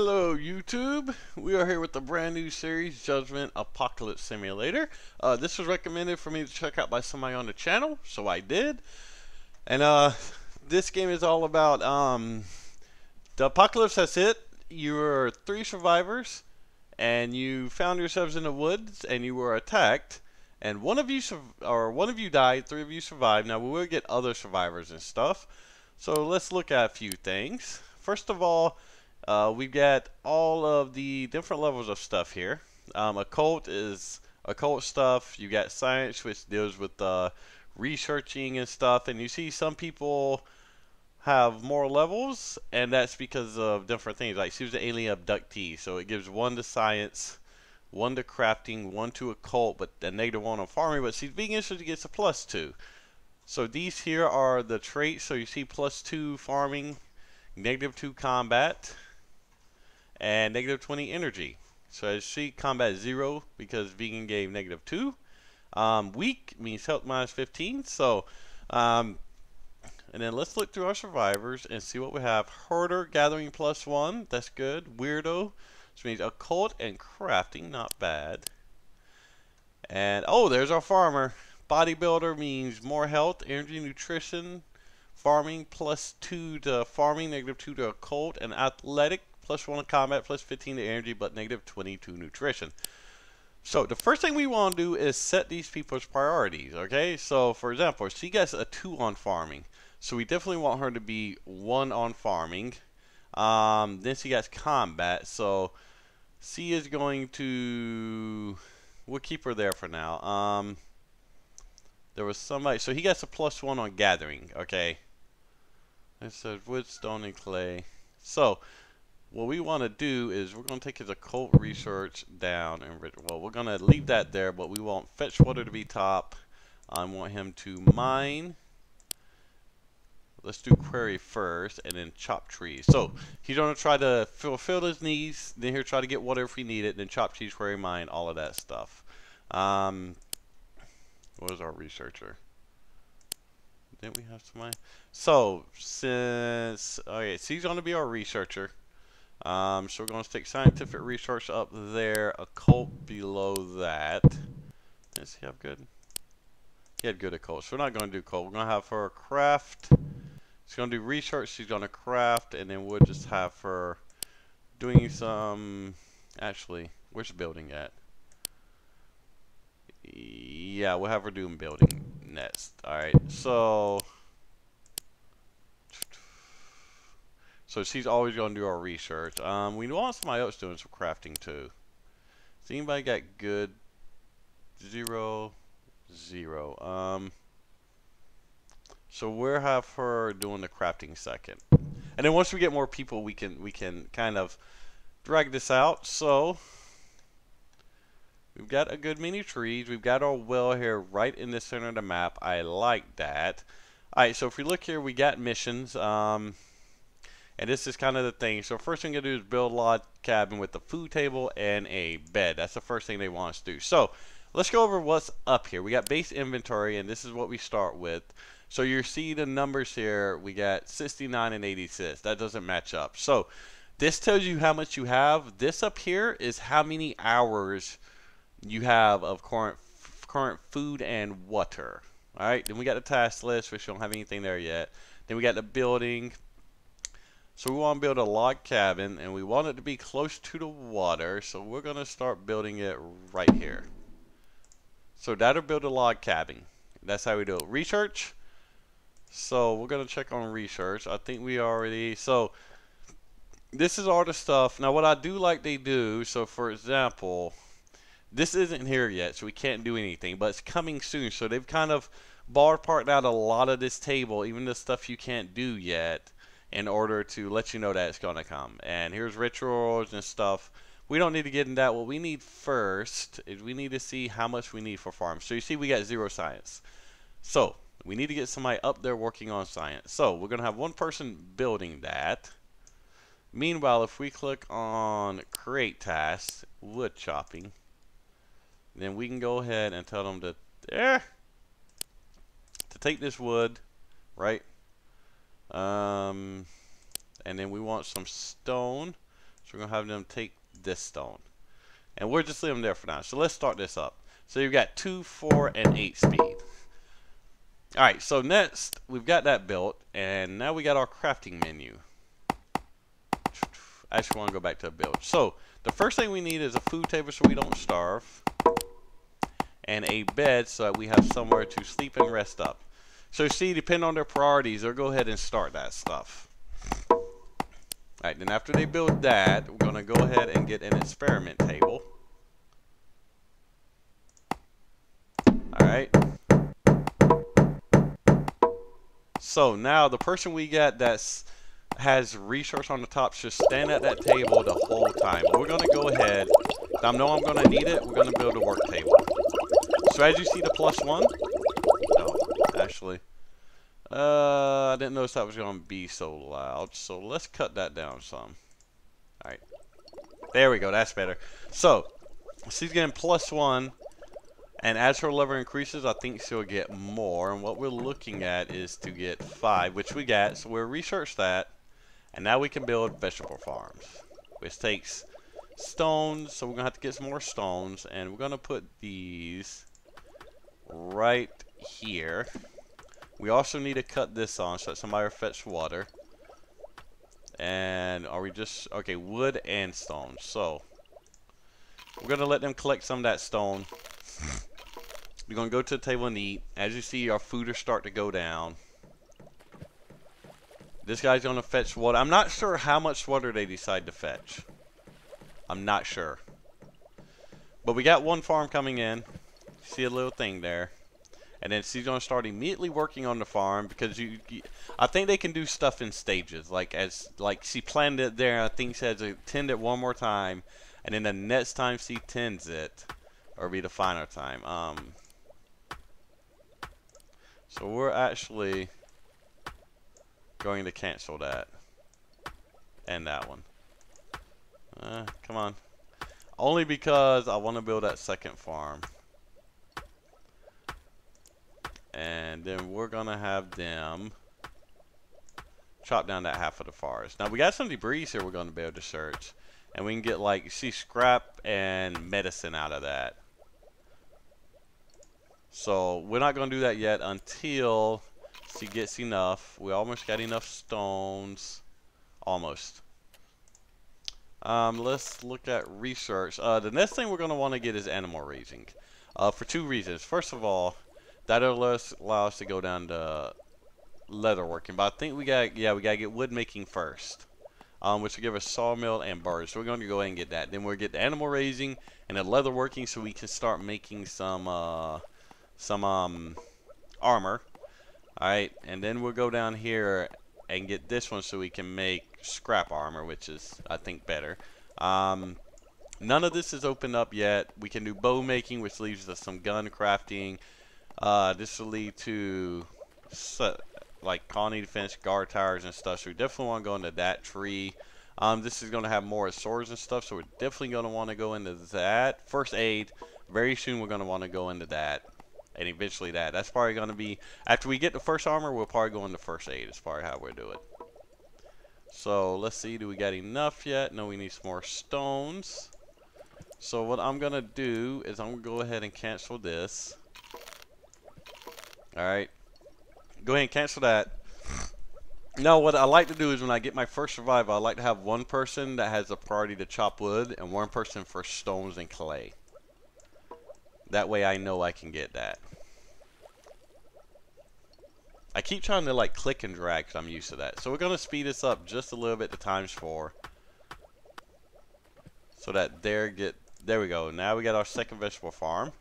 Hello YouTube, we are here with the brand new series, Judgment Apocalypse Simulator. This was recommended for me to check out by somebody on the channel, so I did. And this game is all about, the apocalypse has hit. You are 3 survivors, and you found yourselves in the woods, and you were attacked. And one of you died, 3 of you survived. Now we will get other survivors and stuff. So let's look at a few things. First of all, we've got all of the different levels of stuff here. Occult is occult stuff. You got science, which deals with researching and stuff. And you see some people have more levels, and that's because of different things. Like she was an alien abductee, so it gives 1 to science, 1 to crafting, 1 to occult, but a -1 on farming. But she's vegan, so she gets a +2. So these here are the traits. So you see +2 farming, -2 combat, and -20 energy. So as you see, combat 0 because vegan gave -2. Weak means health -15. So, and then let's look through our survivors and see what we have. Herder, gathering +1. That's good. Weirdo, which means occult and crafting, not bad. And oh, there's our farmer. Bodybuilder means more health, energy, nutrition. Farming +2 to farming, -2 to occult, and athletic +1 to combat, +15 to energy, but -20 to nutrition. So the first thing we want to do is set these people's priorities. Okay, so for example, she gets a 2 on farming, so we definitely want her to be 1 on farming. Then she gets combat, so she is going to, we'll keep her there for now. There was somebody, so he gets a +1 on gathering. Okay, it says wood, stone, and clay. So what we want to do is we're going to take his occult research down, and well, we're going to leave that there, but we want fetch water to be top. I want him to mine. Let's do query first, and then chop trees. So he's going to try to fulfill his needs, then he'll try to get water if we need it, then chop trees, query, mine, all of that stuff. What is our researcher? Didn't we have somebody? So since, okay, so he's going to be our researcher. So we're going to stick scientific research up there, occult below that. Does he have good? He had good occult, so we're not going to do occult. We're going to have her craft. She's going to do research, she's going to craft, and then we'll just have her doing some, actually, where's the building at? Yeah, we'll have her doing building next. Alright, so she's always going to do our research. We want somebody else doing some crafting too. Has anybody got good? 0, 0. So we'll have her doing the crafting second. And then once we get more people, we can kind of drag this out. So we've got a good many trees. We've got our well here right in the center of the map. I like that. Alright, so if we look here, we got missions. And this is kind of the thing. So first thing we're going to do is build a log cabin with a food table and a bed. That's the first thing they want us to do. So let's go over what's up here. We got base inventory, and this is what we start with. So you see the numbers here. We got 69 and 86. That doesn't match up. So this tells you how much you have. This up here is how many hours you have of current food and water. Alright, then we got the task list, which don't have anything there yet. Then we got the building. So we want to build a log cabin, and we want it to be close to the water, so we're going to start building it right here. So that'll build a log cabin. That's how we do it. Research. So we're going to check on research. I think we already, so this is all the stuff. Now what I do like they do, so for example, this isn't here yet, so we can't do anything, but it's coming soon. So they've kind of ballparked out a lot of this table, even the stuff you can't do yet, in order to let you know that it's going to come. And here's rituals and stuff. We don't need to get into that. What we need first is we need to see how much we need for farms. So you see we got 0 science. So we need to get somebody up there working on science. So we're going to have 1 person building that. Meanwhile, if we click on create tasks, wood chopping, then we can go ahead and tell them to take this wood, right? And then we want some stone. So we're going to have them take this stone. And we'll just leave them there for now. So let's start this up. So you've got 2, 4, and 8 speed. Alright, so next, we've got that built. And now we got our crafting menu. I actually want to go back to the build. So, the first thing we need is a food table so we don't starve. And a bed so that we have somewhere to sleep and rest up. So see, depending on their priorities, they'll go ahead and start that stuff. Alright, then after they build that, we're going to go ahead and get an experiment table. Alright. So now the person we got that's has research on the top should stand at that table the whole time. We're going to go ahead. I know I'm going to need it. We're going to build a work table. So as you see the +1. No, actually. I didn't notice that was going to be so loud. So let's cut that down some. Alright. There we go. That's better. So, she's getting +1. And as her level increases, I think she'll get more. And what we're looking at is to get 5, which we got. So we'll research that. And now we can build vegetable farms, which takes stones. So we're going to have to get some more stones. And we're going to put these right here. We also need to cut this on so that somebody will fetch water. And are we just... Okay, wood and stone. So, we're going to let them collect some of that stone. We're going to go to the table and eat. As you see, our food is starting to go down. This guy's going to fetch water. I'm not sure how much water they decide to fetch. I'm not sure. But we got one farm coming in. See a little thing there. And then she's going to start immediately working on the farm because I think they can do stuff in stages. Like she planned it there. I think she has to tend it one more time. And then the next time she tends it, or be the final time. So we're actually going to cancel that. And that one. Come on. Only because I want to build that second farm. And then we're going to have them chop down that half of the forest. Now we got some debris here we're going to be able to search. And we can get like, see, scrap and medicine out of that. So we're not going to do that yet until she gets enough. We almost got enough stones. Almost. Let's look at research. The next thing we're going to want to get is animal raising. For 2 reasons. First of all, that'll allow us to go down to leather working. But I think we got to get wood making first. Which will give us sawmill and birds. So we're going to go ahead and get that. Then we'll get the animal raising and the leather working so we can start making some armor. Alright, and then we'll go down here and get this one so we can make scrap armor, which is, I think, better. None of this is opened up yet. We can do bow making, which leads to some gun crafting. This will lead to like colony defense, guard towers and stuff. So we definitely want to go into that tree. This is going to have more swords and stuff. So we're definitely going to want to go into that. First aid. Very soon we're going to want to go into that. And eventually that. That's probably going to be, after we get the first armor, we'll probably go into first aid. That's probably how we'll do it. So let's see. Do we got enough yet? No, we need some more stones. So what I'm going to do is I'm going to go ahead and cancel this. Alright. Go ahead and cancel that. Now what I like to do is when I get my first survival, I like to have one person that has a priority to chop wood and one person for stones and clay. That way I know I can get that. I keep trying to like click and drag because I'm used to that. So we're going to speed this up just a little bit to ×4. So that there we go. Now we got our second vegetable farm.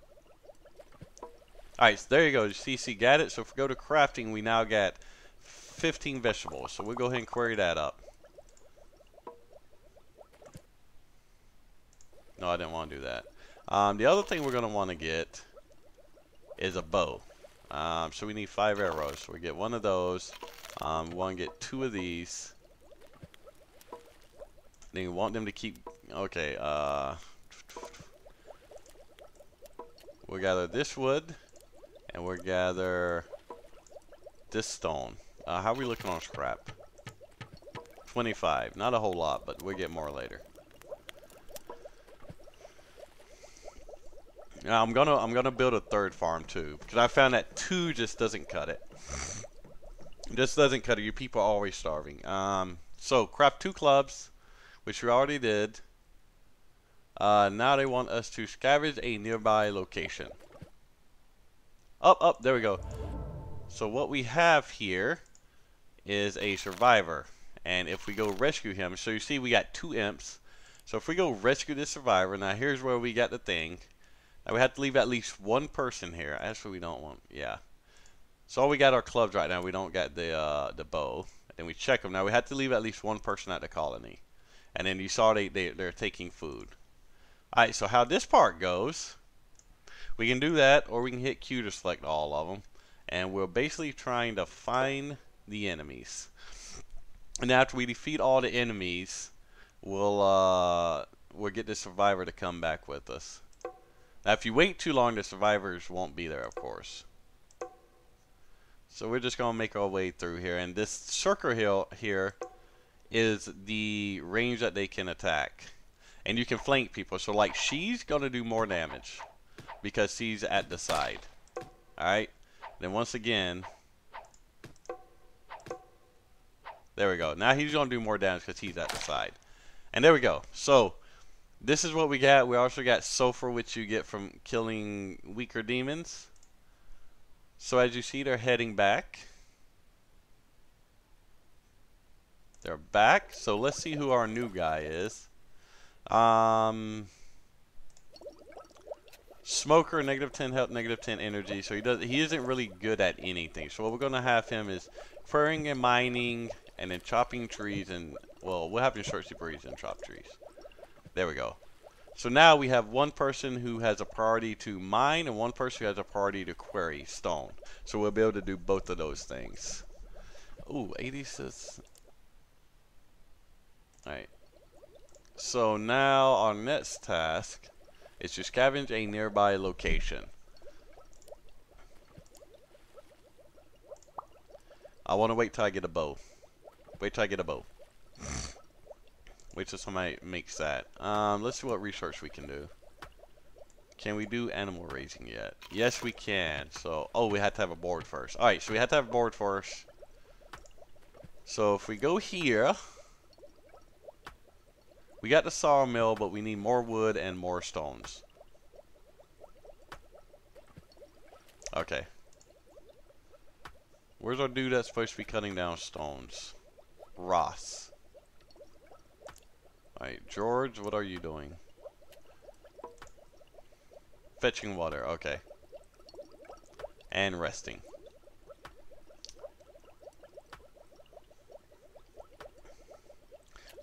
Alright, so there you go. CC got it. So if we go to crafting, we now got 15 vegetables. So we'll go ahead and query that up. No, I didn't want to do that. The other thing we're going to want to get is a bow. So we need 5 arrows. So we get one of those. We want to get 2 of these. Then we want them to keep... Okay, we'll gather this wood. And we'll gather this stone. How are we looking on scrap? 25. Not a whole lot, but we'll get more later. Now I'm gonna build a third farm too, because I found that 2 just doesn't cut it. Just doesn't cut it. You people are always starving. So craft 2 clubs, which we already did. Now they want us to scavenge a nearby location. Up, there we go. So what we have here is a survivor, and if we go rescue him, so you see we got 2 imps. So if we go rescue this survivor, now here's where we got the thing. Now we have to leave at least 1 person here. Actually, we don't want, yeah. So we got our clubs right now. We don't got the bow. And we check them. Now we have to leave at least 1 person at the colony. And then you saw they're taking food. Alright, so how this part goes, we can do that, or we can hit Q to select all of them. And we're basically trying to find the enemies. And after we defeat all the enemies, we'll get the survivor to come back with us. Now if you wait too long, the survivors won't be there, of course. So we're just going to make our way through here. And this circle here is the range that they can attack. And you can flank people. So like she's going to do more damage because she's at the side. Alright. Then once again. There we go. Now he's going to do more damage because he's at the side. And there we go. So this is what we got. We also got sulfur, which you get from killing weaker demons. So as you see, they're heading back. They're back. So let's see who our new guy is. Smoker, -10 health, -10 energy. So he isn't really good at anything. So what we're gonna have him is quarrying and mining, and then chopping trees, and well, we'll have him short breeze and chop trees. There we go. So now we have 1 person who has a priority to mine and 1 person who has a priority to quarry stone. So we'll be able to do both of those things. Ooh, 86. Alright. So now our next task is to scavenge a nearby location. I want to wait till I get a bow. Wait till I get a bow. Wait till somebody makes that. Let's see what research we can do. Can we do animal raising yet? Yes, we can. So, oh, we had to have a board first. Alright, so we had to have a board first. So if we go here, we got the sawmill, but we need more wood and more stones. Okay. Where's our dude that's supposed to be cutting down stones? Ross. Alright, George, what are you doing? Fetching water, okay. And resting.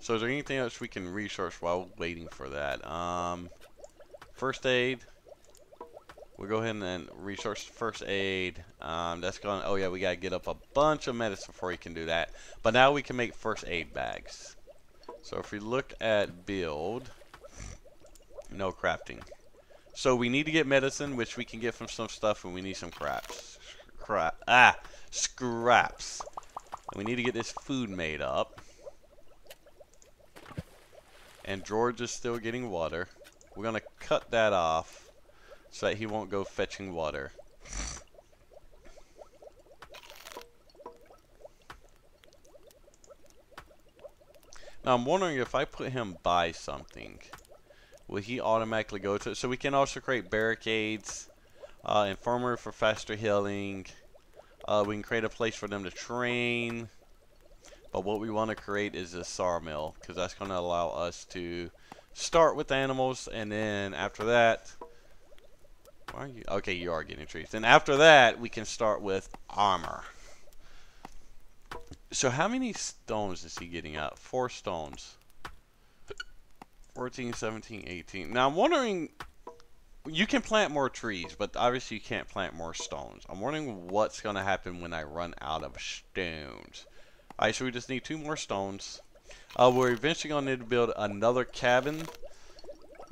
So is there anything else we can research while waiting for that? First aid. We'll go ahead and research first aid. That's going. Oh yeah, we gotta get up a bunch of medicine before you can do that. But now we can make first aid bags. So if we look at build, no crafting. So we need to get medicine, which we can get from some stuff, and we need some scraps. And we need to get this food made up. And George is still getting water. We're gonna cut that off so that he won't go fetching water. Now I'm wondering if I put him by something, will he automatically go to it? So we can also create barricades, infirmary for faster healing. We can create a place for them to train. But what we want to create is a sawmill, because that's going to allow us to start with animals, and then after that, why are you? Okay, you are getting trees. Then after that, we can start with armor. So how many stones is he getting out? 4 stones. 14, 17, 18. Now I'm wondering, you can plant more trees, but obviously you can't plant more stones. I'm wondering what's going to happen when I run out of stones. Alright, so we just need 2 more stones. We're eventually going to need to build another cabin.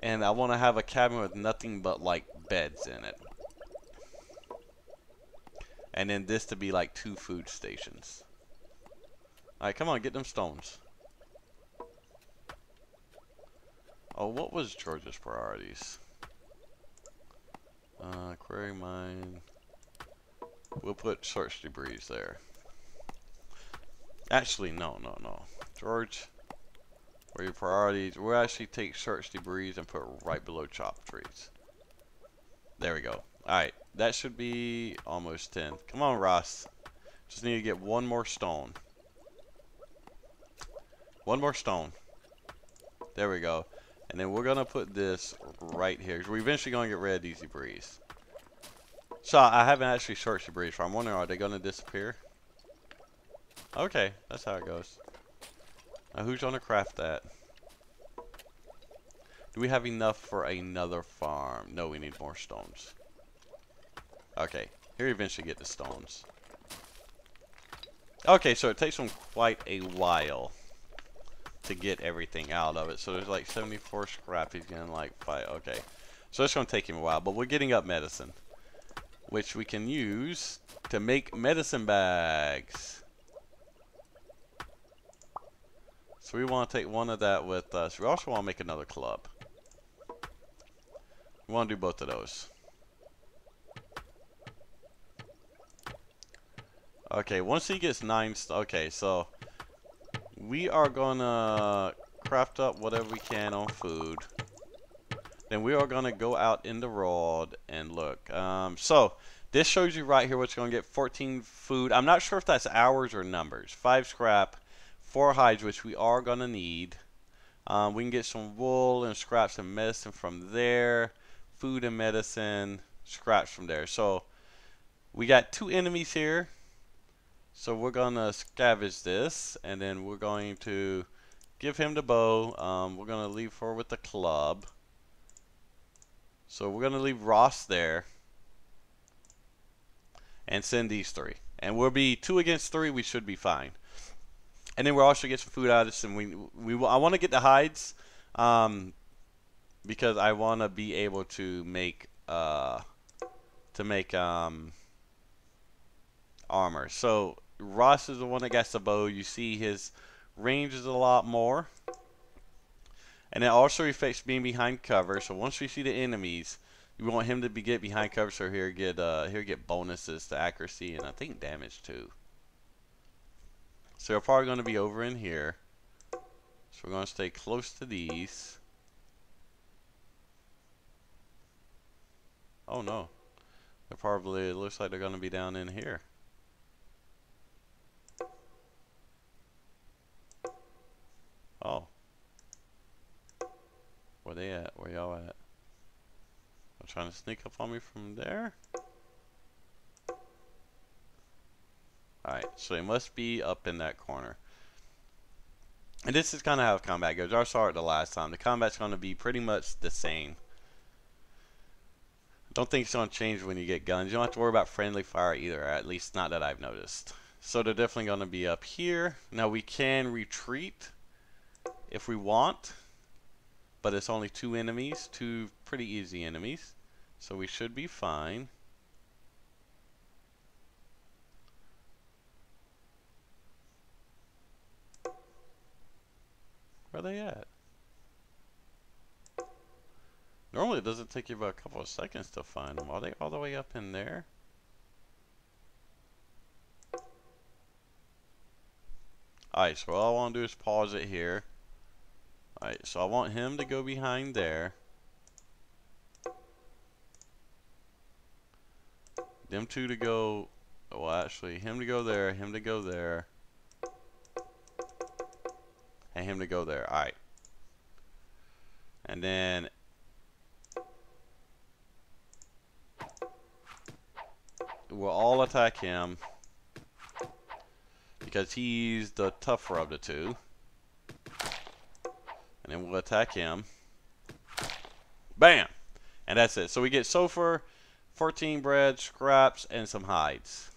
And I want to have a cabin with nothing but like beds in it. And then this to be like 2 food stations. Alright, come on, get them stones. Oh, what was George's priorities? Quarry mine. We'll put search debris there. Actually, no. George, where your priorities, we'll actually take search debris and put right below chop trees. There we go. Alright, that should be almost 10. Come on, Ross. Just need to get one more stone. One more stone. There we go. And then we're going to put this right here. We're eventually going to get rid of these debris. So I haven't actually searched debris, so I'm wondering, are they going to disappear? Okay, that's how it goes. Now who's going to craft that? Do we have enough for another farm? No, we need more stones. Okay, here we eventually get the stones. Okay, so it takes them quite a while to get everything out of it. So there's like 74 scrap. He's gonna like fight. Okay, so it's gonna take him a while, but we're getting up medicine, which we can use to make medicine bags. So we want to take one of that with us. We also want to make another club. We want to do both of those. Okay, once he gets 9, okay, so we are gonna craft up whatever we can on food. Then we are gonna go out in the road and look. So this shows you right here what you're gonna get: 14 food. I'm not sure if that's hours or numbers. 5 scrap, 4 hides, which we are gonna need. We can get some wool and scraps and medicine from there. Food and medicine, scraps from there. So we got 2 enemies here. So we're gonna scavenge this, and then we're going to give him the bow. We're gonna leave her with the club. So we're gonna leave Ross there and send these 3. And we'll be 2 against 3. We should be fine. And then we'll also get some food out of this, and I want to get the hides, because I want to be able to make armor. So Ross is the one that got the bow. You see his range is a lot more, and it also affects being behind cover. So once we see the enemies, we want him to get behind cover, so he'll get bonuses to accuracy and I think damage too. So we're probably going to be over in here. So we're going to stay close to these. Oh no, it looks like they're going to be down in here. Oh. Where they at? Where y'all at? I'm trying to sneak up on me from there. Alright, so they must be up in that corner. And this is kind of how combat goes. I saw it the last time. The combat's going to be pretty much the same. Don't think it's going to change when you get guns. You don't have to worry about friendly fire either, at least not that I've noticed. So they're definitely going to be up here. Now we can retreat if we want, but it's only 2 enemies, 2 pretty easy enemies, so we should be fine. Where are they at? Normally it doesn't take you about a couple of seconds to find them. Are they all the way up in there? Alright, so all I want to do is pause it here. Alright, so I want him to go behind there. Them 2 to go, well actually, him to go there, him to go there. And him to go there, alright. And then we'll all attack him, because he's the tougher of the 2. And then we'll attack him. Bam! And that's it. So we get sulfur, 14 bread, scraps, and some hides.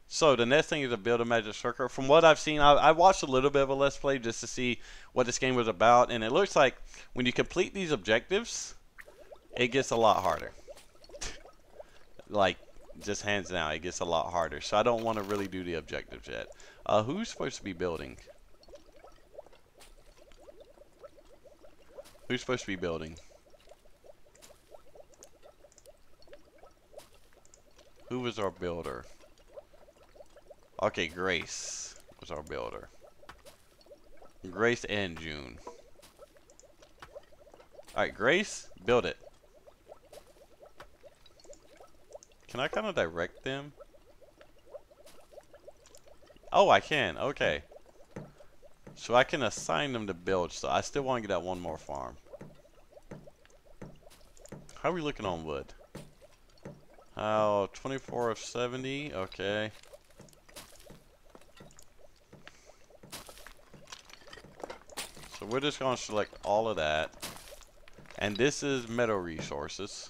So the next thing is to build a magic circle. From what I've seen, I watched a little bit of a Let's Play just to see what this game was about. And it looks like when you complete these objectives, it gets a lot harder. Like, just hands down, it gets a lot harder. So I don't want to really do the objectives yet. Who's supposed to be building? Who's supposed to be building? Who was our builder? Okay, Grace was our builder. Grace and June. Alright, Grace, build it. Can I kind of direct them? Oh, I can. Okay. So I can assign them to build stuff. I still want to get that one more farm. How are we looking on wood? How 24 of 70. Okay. So we're just going to select all of that. And this is meadow resources.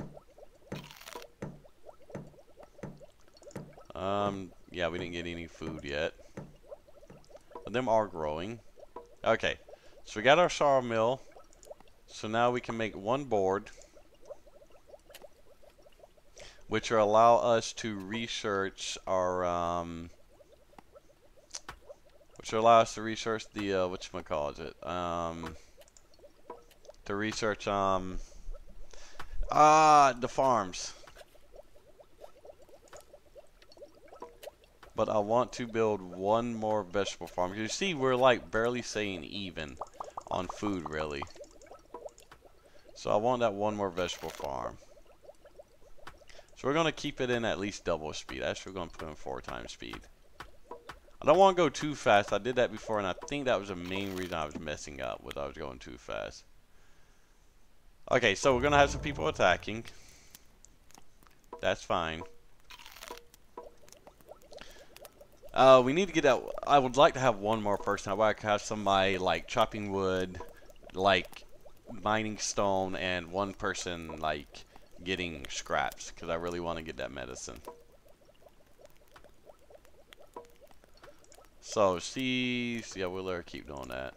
Yeah, we didn't get any food yet. But them are growing. Okay. So we got our sawmill. So now we can make one board, which will allow us to research our which will allow us to research the whatchamacallit, to research the farms. But I want to build one more vegetable farm. You see, we're like barely saying even on food, really. So I want that one more vegetable farm. So we're going to keep it in at least double speed. Actually, we're going to put in 4 times speed. I don't want to go too fast. I did that before, and I think that was the main reason I was messing up, was I was going too fast. Okay, so we're going to have some people attacking. That's fine. We need to get out. I would like to have one more person. I would like to have somebody like chopping wood, like mining stone, and one person like getting scraps, because I really want to get that medicine. So yeah, we'll let her keep doing that.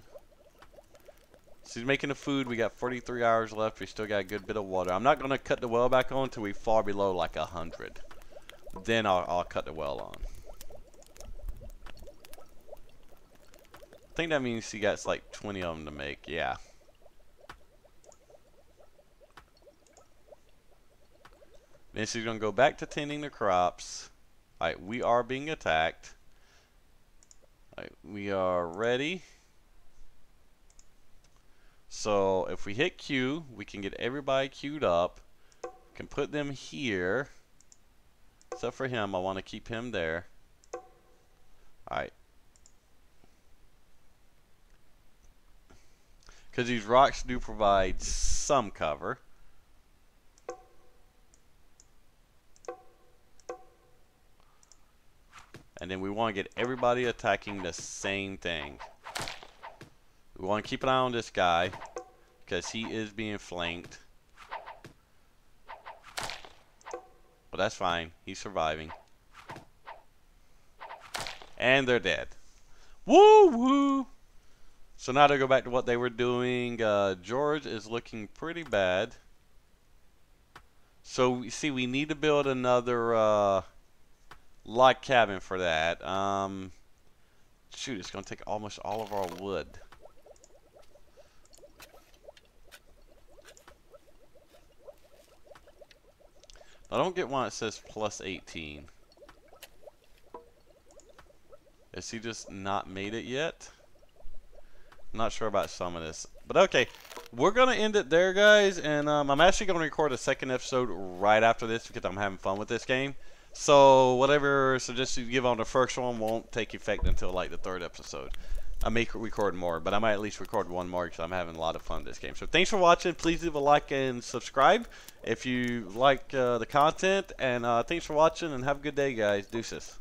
She's making the food. We got 43 hours left. We still got a good bit of water. I'm not going to cut the well back on until we fall below like 100. Then I'll cut the well on. I think that means she got like 20 of them to make. Yeah. Then she's going to go back to tending the crops. Alright, we are being attacked. Alright, we are ready. So if we hit Q, we can get everybody queued up. Can put them here. Except for him, I want to keep him there. Alright. Because these rocks do provide some cover. And then we want to get everybody attacking the same thing. We want to keep an eye on this guy, because he is being flanked. But that's fine. He's surviving. And they're dead. Woo woo! So now to go back to what they were doing, George is looking pretty bad. So you see, we need to build another log cabin for that. Shoot, it's going to take almost all of our wood. I don't get why it says plus 18. Has he just not made it yet? I'm not sure about some of this. But okay, we're going to end it there, guys. And I'm actually going to record a second episode right after this, because I'm having fun with this game. So whatever suggestions you give on the first one won't take effect until like the 3rd episode. I may record more, but I might at least record one more, because I'm having a lot of fun with this game. So thanks for watching. Please leave a like and subscribe if you like the content. And thanks for watching, and have a good day, guys. Deuces.